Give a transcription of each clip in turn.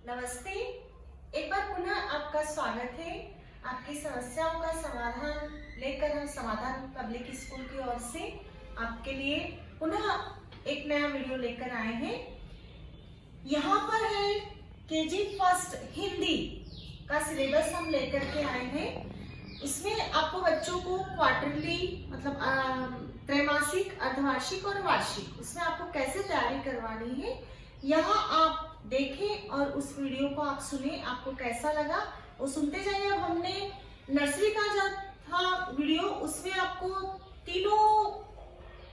नमस्ते। एक बार पुनः आपका स्वागत है। आपकी समस्याओं का समाधान लेकर हम समाधान पब्लिक स्कूल की ओर से आपके लिए पुनः एक नया वीडियो लेकर आए हैं। यहाँ पर है केजी फर्स्ट हिंदी का सिलेबस हम लेकर के आए हैं। इसमें आपको बच्चों को क्वार्टरली मतलब त्रैमासिक, अर्धवार्षिक और वार्षिक, उसमें आपको कैसे तैयारी करवानी है यहाँ आप देखें और उस वीडियो को आप सुने। आपको कैसा लगा वो सुनते जाइए। अब हमने नर्सरी का जो था वीडियो, उसमें आपको तीनों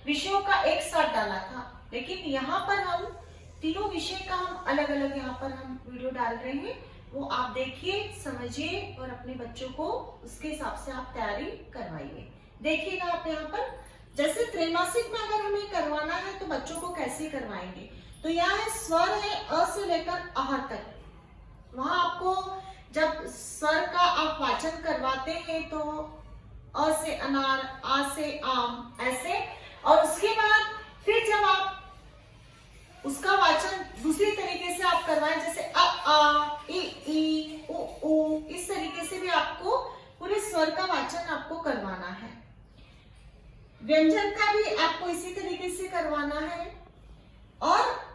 विषयों का एक साथ डाला था, लेकिन यहाँ पर हम तीनों विषय का हम अलग अलग यहाँ पर हम वीडियो डाल रहे हैं। वो आप देखिए, समझिए और अपने बच्चों को उसके हिसाब से आप तैयारी करवाइए। देखिएगा आप यहाँ पर, जैसे त्रैमासिक में अगर हमें करवाना है तो बच्चों को कैसे करवाएंगे। तो यहाँ है स्वर है अ से लेकर आह तक। वहां आपको जब स्वर का आप वाचन करवाते हैं तो अ से अनार, आ से आम, ऐसे। और उसके बाद फिर जब आप उसका वाचन दूसरी तरीके से आप करवाएं, जैसे अ आ, ई उ ऊ, इस तरीके से भी आपको पूरे स्वर का वाचन आपको करवाना है। व्यंजन का भी आपको इसी तरीके से करवाना है और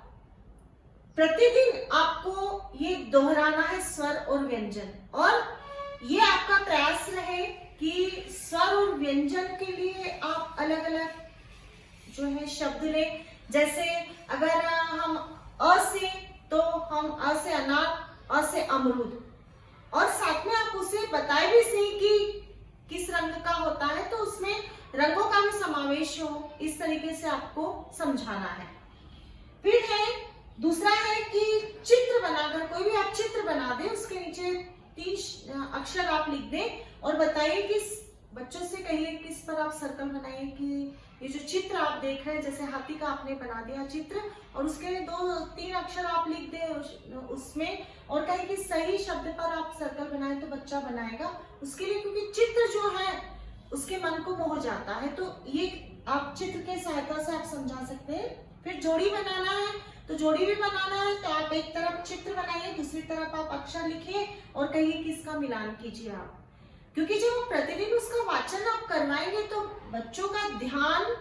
प्रतिदिन आपको ये दोहराना है स्वर और व्यंजन। और ये आपका प्रयास रहे कि स्वर और व्यंजन के लिए आप अलग अलग जो है शब्द लें। जैसे अगर हम अ से, तो हम अ से अनार, अ से अमरूद, और साथ में आप उसे बताए भी सही कि किस रंग का होता है, तो उसमें रंगों का भी समावेश हो, इस तरीके से आपको समझाना है। फिर है दूसरा है कि चित्र बनाकर, कोई भी आप चित्र बना दें, उसके नीचे 3 अक्षर आप लिख दें और बताइए कि बच्चों से कहिए किस पर आप सर्कल बनाइए कि ये जो चित्र आप देख रहे हैं, जैसे हाथी का आपने बना दिया चित्र, और उसके 2-3 अक्षर आप लिख दें उसमें, और कहें कि सही शब्द पर आप सर्कल बनाए तो बच्चा बनाएगा उसके लिए, क्योंकि चित्र जो है उसके मन को मोह जाता है। तो ये आप चित्र के सहायता से आप समझा सकते हैं। फिर जोड़ी बनाना है, तो जोड़ी भी बनाना है तो आप एक तरफ चित्र बनाइए, दूसरी तरफ आप अक्षर लिखिए और कहिए कि इसका मिलान कीजिए आप। क्योंकि जब प्रतिदिन उसका वाचन आप करवाएंगे तो बच्चों का ध्यान,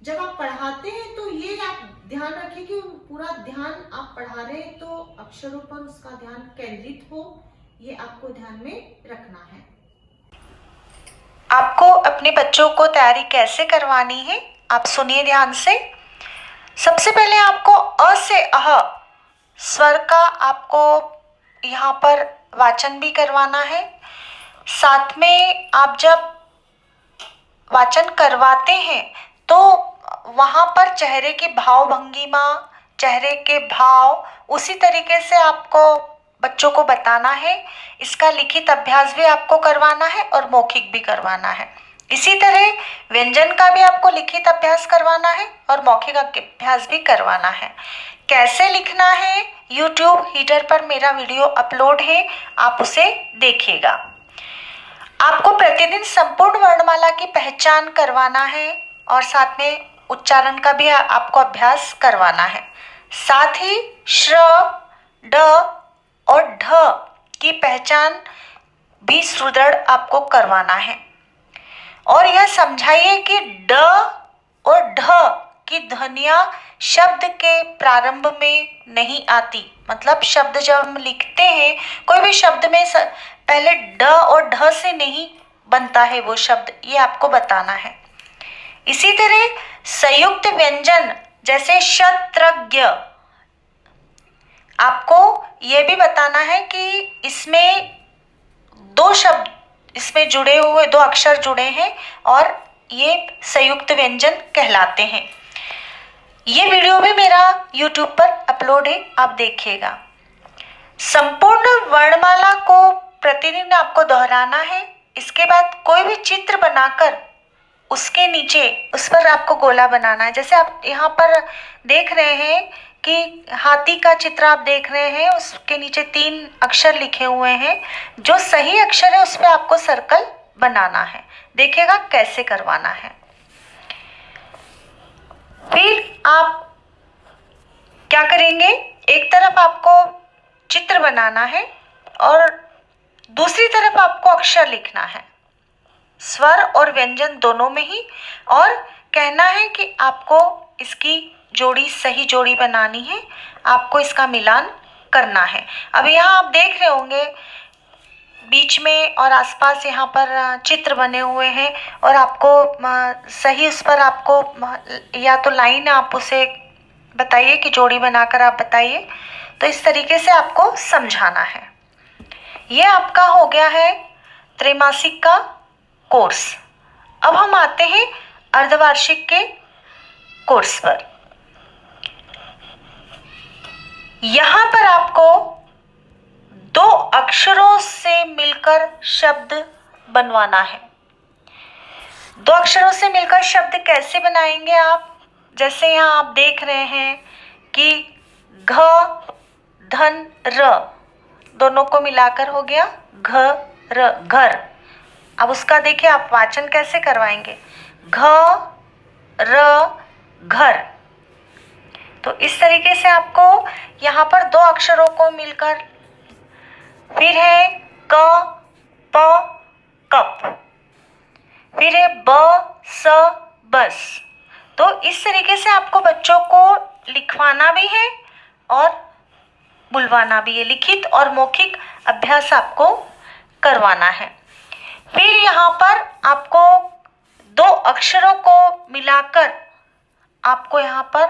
जब आप पढ़ाते हैं तो ये आप ध्यान रखिए कि पूरा ध्यान आप पढ़ा रहे हैं तो अक्षरों पर उसका ध्यान केंद्रित हो, ये आपको ध्यान में रखना है। आपको अपने बच्चों को तैयारी कैसे करवानी है, आप सुनिए ध्यान से। सबसे पहले आपको अ से अह स्वर का आपको यहाँ पर वाचन भी करवाना है। साथ में आप जब वाचन करवाते हैं तो वहाँ पर चेहरे की भाव भंगिमा, चेहरे के भाव उसी तरीके से आपको बच्चों को बताना है। इसका लिखित अभ्यास भी आपको करवाना है और मौखिक भी करवाना है। इसी तरह व्यंजन का भी आपको लिखित अभ्यास करवाना है और मौखिक अभ्यास भी करवाना है। कैसे लिखना है, YouTube हीटर पर मेरा वीडियो अपलोड है, आप उसे देखिएगा। आपको प्रतिदिन संपूर्ण वर्णमाला की पहचान करवाना है और साथ में उच्चारण का भी आपको अभ्यास करवाना है। साथ ही श्र, ड और ढ की पहचान भी सुदृढ़ आपको करवाना है। और यह समझाइए कि ड और ढ की ध्वनियां शब्द के प्रारंभ में नहीं आती। मतलब शब्द जब हम लिखते हैं, कोई भी शब्द में पहले ड और ढ से नहीं बनता है वो शब्द, ये आपको बताना है। इसी तरह संयुक्त व्यंजन जैसे शत्रज्ञ, आपको ये भी बताना है कि इसमें 2 शब्द इसमें जुड़े हुए, 2 अक्षर जुड़े हैं और ये संयुक्त व्यंजन कहलाते हैं। ये वीडियो भी मेरा YouTube पर अपलोड है, आप देखिएगा। संपूर्ण वर्णमाला को प्रतिदिन आपको दोहराना है। इसके बाद कोई भी चित्र बनाकर उसके नीचे उस पर आपको गोला बनाना है। जैसे आप यहाँ पर देख रहे हैं कि हाथी का चित्र आप देख रहे हैं, उसके नीचे 3 अक्षर लिखे हुए हैं। जो सही अक्षर है उस पर आपको सर्कल बनाना है। देखिएगा कैसे करवाना है। फिर आप क्या करेंगे, एक तरफ आपको चित्र बनाना है और दूसरी तरफ आपको अक्षर लिखना है, स्वर और व्यंजन दोनों में ही, और कहना है कि आपको इसकी जोड़ी सही जोड़ी बनानी है, आपको इसका मिलान करना है। अब यहाँ आप देख रहे होंगे बीच में और आसपास यहाँ पर चित्र बने हुए हैं और आपको सही उस पर आपको या तो लाइन आप उसे बताइए कि जोड़ी बनाकर आप बताइए, तो इस तरीके से आपको समझाना है। ये आपका हो गया है त्रैमासिक का कोर्स। अब हम आते हैं अर्धवार्षिक के कोर्स पर। यहाँ पर आपको 2 अक्षरों से मिलकर शब्द बनवाना है। 2 अक्षरों से मिलकर शब्द कैसे बनाएंगे आप? जैसे यहाँ आप देख रहे हैं कि घ धन र दोनों को मिलाकर हो गया घ र, घर। अब उसका देखिए आप वाचन कैसे करवाएंगे, घ र घर। तो इस तरीके से आपको यहाँ पर 2 अक्षरों को मिलकर, फिर है क प कप, फिर है ब स बस। तो इस तरीके से आपको बच्चों को लिखवाना भी है और बुलवाना भी है, लिखित और मौखिक अभ्यास आपको करवाना है। फिर यहाँ पर आपको 2 अक्षरों को मिलाकर आपको यहाँ पर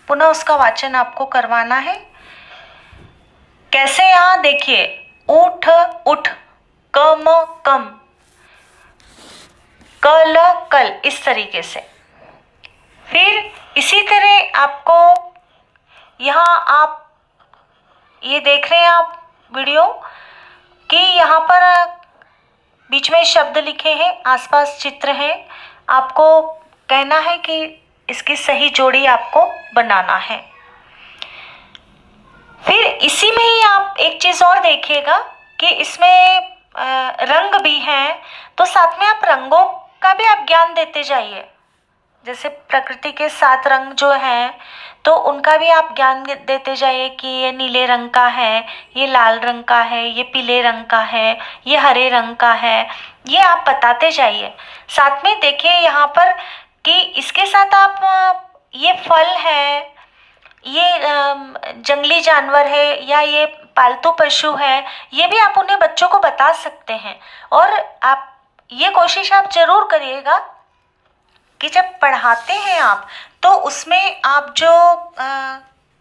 पुनः उसका वाचन आपको करवाना है। कैसे? यहाँ देखिए, ऊठ उठ, कम कम, कल कल, इस तरीके से। फिर इसी तरह आपको यहाँ आप ये देख रहे हैं आप वीडियो कि यहाँ पर बीच में शब्द लिखे हैं, आसपास चित्र हैं, आपको कहना है कि इसकी सही जोड़ी आपको बनाना है। फिर इसी में ही आप एक चीज़ और देखिएगा कि इसमें रंग भी हैं, तो साथ में आप रंगों का भी आप ज्ञान देते जाइए। जैसे प्रकृति के 7 रंग जो हैं, तो उनका भी आप ज्ञान देते जाइए कि ये नीले रंग का है, ये लाल रंग का है, ये पीले रंग का है, ये हरे रंग का है, ये आप बताते जाइए। साथ में देखिए यहाँ पर कि इसके साथ आप ये फल है, ये जंगली जानवर है, या ये पालतू पशु है, ये भी आप उन्हें बच्चों को बता सकते हैं। और आप ये कोशिश आप जरूर करिएगा कि जब पढ़ाते हैं आप, तो उसमें आप जो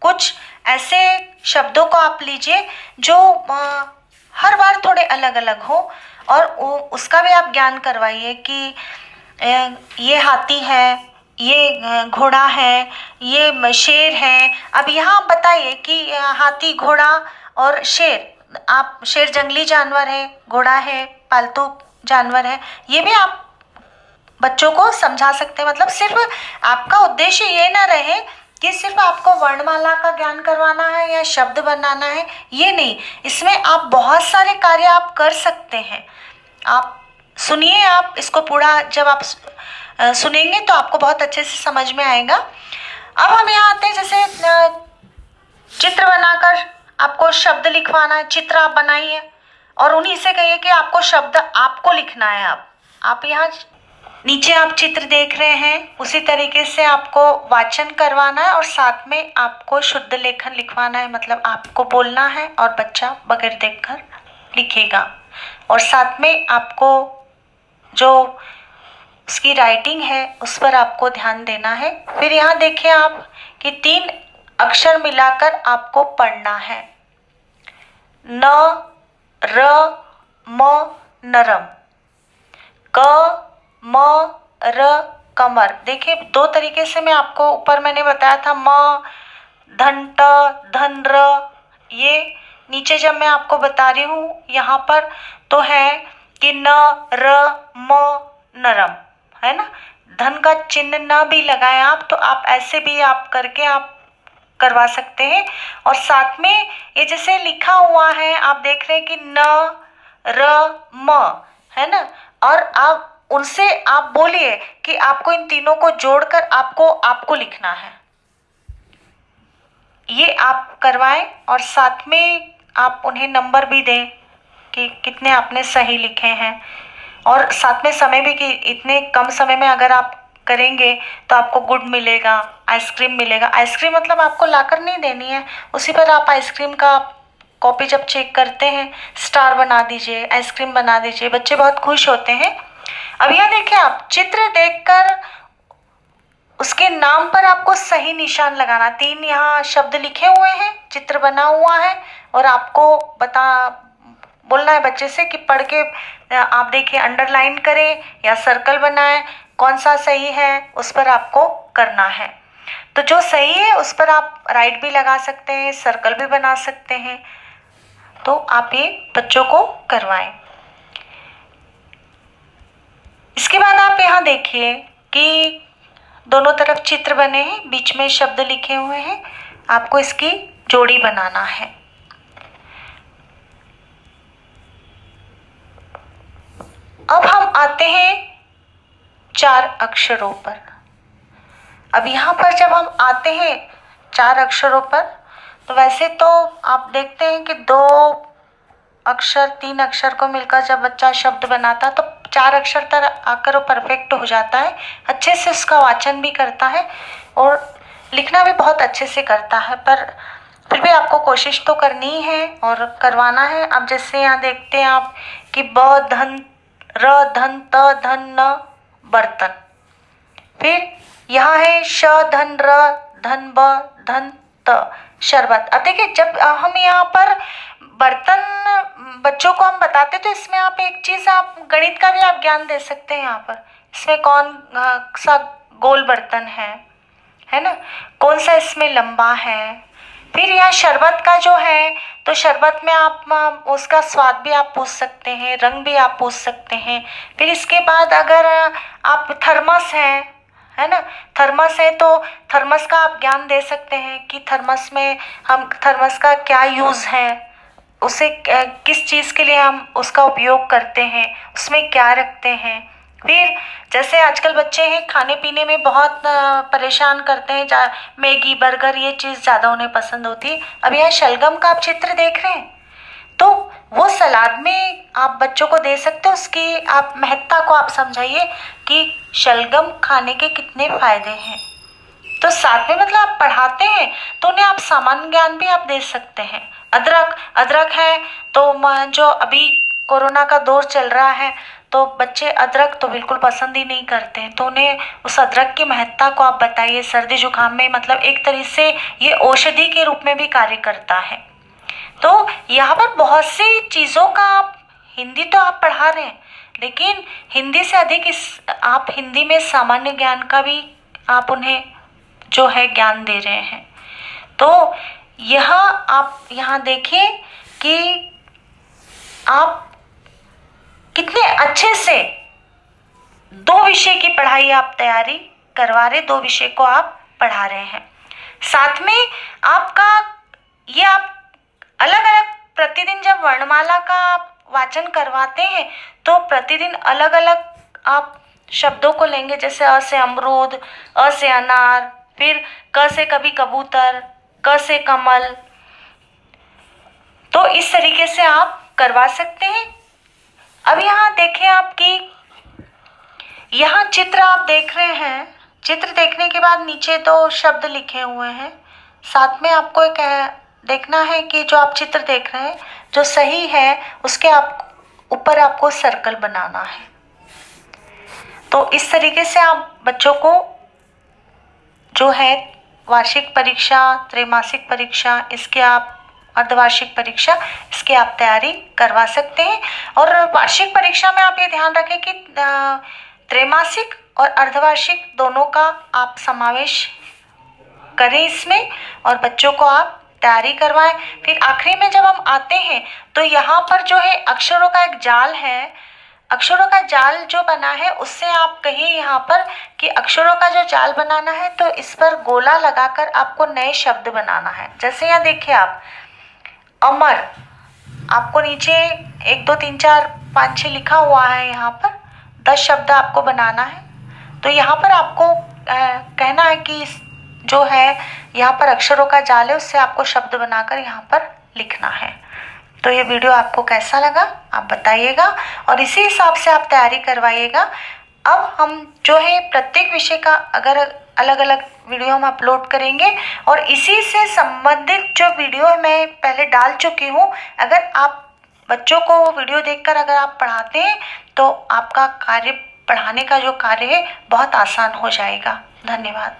कुछ ऐसे शब्दों को आप लीजिए जो हर बार थोड़े अलग अलग हो, और उसका भी आप ज्ञान करवाइए कि ये हाथी है, ये घोड़ा है, ये शेर है। अब यहाँ बताइए कि हाथी, घोड़ा और शेर, आप शेर जंगली जानवर है, घोड़ा है पालतू जानवर है, ये भी आप बच्चों को समझा सकते हैं। मतलब सिर्फ आपका उद्देश्य ये ना रहे कि सिर्फ आपको वर्णमाला का ज्ञान करवाना है या शब्द बनाना है, ये नहीं। इसमें आप बहुत सारे कार्य आप कर सकते हैं। आप सुनिए, आप इसको पूरा जब आप सुनेंगे तो आपको बहुत अच्छे से समझ में आएगा। अब हम यहाँ आते हैं, जैसे चित्र बनाकर आपको शब्द लिखवाना है। चित्र आप बनाइए और उन्हीं से कहिए कि आपको शब्द आपको लिखना है। आप यहाँ नीचे आप चित्र देख रहे हैं, उसी तरीके से आपको वाचन करवाना है और साथ में आपको शुद्ध लेखन लिखवाना है। मतलब आपको बोलना है और बच्चा बगैर देखकर लिखेगा, और साथ में आपको जो उसकी राइटिंग है उस पर आपको ध्यान देना है। फिर यहाँ देखिए आप कि 3 अक्षर मिलाकर आपको पढ़ना है। न, र, म, नरम, क, म, र, कमर। देखिए 2 तरीके से मैं आपको ऊपर मैंने बताया था, म, धन, ट, धन, र। ये नीचे जब मैं आपको बता रही हूँ यहाँ पर, तो है कि न, र, म, नरम, है ना। धन का चिन्ह न भी लगाए आप, तो आप ऐसे भी आप करके आप करवा सकते हैं। और साथ में ये जैसे लिखा हुआ है, आप देख रहे हैं कि न, र, म, है ना। और आप उनसे आप बोलिए कि आपको इन तीनों को जोड़कर आपको लिखना है। ये आप करवाएं। और साथ में आप उन्हें नंबर भी दें कि कितने आपने सही लिखे हैं, और साथ में समय भी कि इतने कम समय में अगर आप करेंगे तो आपको गुड मिलेगा, आइसक्रीम मिलेगा। आइसक्रीम मतलब आपको लाकर नहीं देनी है, उसी पर आप आइसक्रीम का कॉपी जब चेक करते हैं स्टार बना दीजिए, आइसक्रीम बना दीजिए, बच्चे बहुत खुश होते हैं। अब यहाँ देखिए, आप चित्र देखकर उसके नाम पर आपको सही निशान लगाना। 3 यहाँ शब्द लिखे हुए हैं, चित्र बना हुआ है, और आपको बोलना है बच्चे से कि पढ़ के आप देखिए अंडरलाइन करें या सर्कल बनाएं, कौन सा सही है उस पर आपको करना है। तो जो सही है उस पर आप राइट भी लगा सकते हैं, सर्कल भी बना सकते हैं। तो आप ये बच्चों को करवाएं। इसके बाद आप यहाँ देखिए कि दोनों तरफ चित्र बने हैं, बीच में शब्द लिखे हुए हैं, आपको इसकी जोड़ी बनाना है। अब हम आते हैं 4 अक्षरों पर। अब यहाँ पर जब हम आते हैं 4 अक्षरों पर, तो वैसे तो आप देखते हैं कि 2 अक्षर 3 अक्षर को मिलकर जब बच्चा शब्द बनाता है तो 4 अक्षर तक आकर वो परफेक्ट हो जाता है, अच्छे से उसका वाचन भी करता है और लिखना भी बहुत अच्छे से करता है। पर फिर भी आपको कोशिश तो करनी है और करवाना है। अब जैसे यहाँ देखते हैं आप कि ब धन र धन त धन न बर्तन, फिर यहाँ है श धन र धन ब धन त शरबत। अब देखिए, जब हम यहाँ पर बर्तन बच्चों को हम बताते तो इसमें आप एक चीज़, आप गणित का भी आप ज्ञान दे सकते हैं। यहाँ पर इसमें कौन सा गोल बर्तन है ना, कौन सा इसमें लंबा है। फिर यहाँ शरबत का जो है, तो शरबत में आप उसका स्वाद भी आप पूछ सकते हैं, रंग भी आप पूछ सकते हैं। फिर इसके बाद अगर आप थर्मस है ना, थर्मस है तो थर्मस का आप ज्ञान दे सकते हैं कि थर्मस में हम थर्मस का क्या यूज़ है, उसे किस चीज़ के लिए हम उसका उपयोग करते हैं, उसमें क्या रखते हैं। फिर जैसे आजकल बच्चे हैं खाने पीने में बहुत परेशान करते हैं, मैगी बर्गर ये चीज़ ज़्यादा उन्हें पसंद होती है। अब यहाँ शलगम का आप चित्र देख रहे हैं, तो वो सलाद में आप बच्चों को दे सकते हो, उसकी आप महत्ता को आप समझाइए कि शलगम खाने के कितने फायदे हैं। तो साथ में मतलब आप पढ़ाते हैं तो उन्हें आप सामान्य ज्ञान भी आप दे सकते हैं। अदरक है तो जो अभी कोरोना का दौर चल रहा है तो बच्चे अदरक तो बिल्कुल पसंद ही नहीं करते हैं, तो उन्हें उस अदरक की महत्ता को आप बताइए। सर्दी जुकाम में मतलब एक तरह से ये औषधि के रूप में भी कार्य करता है। तो यहाँ पर बहुत सी चीज़ों का आप हिंदी तो आप पढ़ा रहे हैं, लेकिन हिंदी से अधिक आप हिंदी में सामान्य ज्ञान का भी आप उन्हें जो है ज्ञान दे रहे हैं। तो यह आप यहाँ देखिए कि आप कितने अच्छे से 2 विषय की पढ़ाई आप तैयारी करवा रहे, 2 विषय को आप पढ़ा रहे हैं। साथ में आपका ये आप अलग अलग प्रतिदिन जब वर्णमाला का आप वाचन करवाते हैं तो प्रतिदिन अलग अलग आप शब्दों को लेंगे, जैसे अ से अमरूद, अ से अनार, फिर क से कभी कबूतर, क से कमल। तो इस तरीके से आप करवा सकते हैं। अब यहाँ देखिए आपकी यहाँ चित्र आप देख रहे हैं, चित्र देखने के बाद नीचे 2 शब्द लिखे हुए हैं। साथ में आपको एक देखना है कि जो आप चित्र देख रहे हैं जो सही है उसके आप ऊपर आपको सर्कल बनाना है। तो इस तरीके से आप बच्चों को जो है वार्षिक परीक्षा, त्रैमासिक परीक्षा, इसके आप अर्धवार्षिक परीक्षा, इसकी आप तैयारी करवा सकते हैं। और वार्षिक परीक्षा में आप ये ध्यान रखें कि त्रैमासिक और अर्धवार्षिक दोनों का आप समावेश करें इसमें, और बच्चों को आप तैयारी करवाएं। फिर आखिरी में जब हम आते हैं तो यहाँ पर जो है अक्षरों का एक जाल है, अक्षरों का जाल जो बना है उससे आप कहिए यहाँ पर कि अक्षरों का जो जाल बनाना है तो इस पर गोला लगाकर आपको नए शब्द बनाना है। जैसे यहाँ देखिए आप अमर, आपको नीचे 1 2 3 4 5 6 लिखा हुआ है, यहाँ पर 10 शब्द आपको बनाना है। तो यहाँ पर आपको कहना है कि जो है यहाँ पर अक्षरों का जाल है उससे आपको शब्द बनाकर यहाँ पर लिखना है। तो ये वीडियो आपको कैसा लगा आप बताइएगा और इसी हिसाब से आप तैयारी करवाइएगा। अब हम जो है प्रत्येक विषय का अगर अलग अलग वीडियो हम अपलोड करेंगे और इसी से संबंधित जो वीडियो मैं पहले डाल चुकी हूँ, अगर आप बच्चों को वीडियो देखकर अगर आप पढ़ाते हैं तो आपका कार्य, पढ़ाने का जो कार्य है बहुत आसान हो जाएगा। धन्यवाद।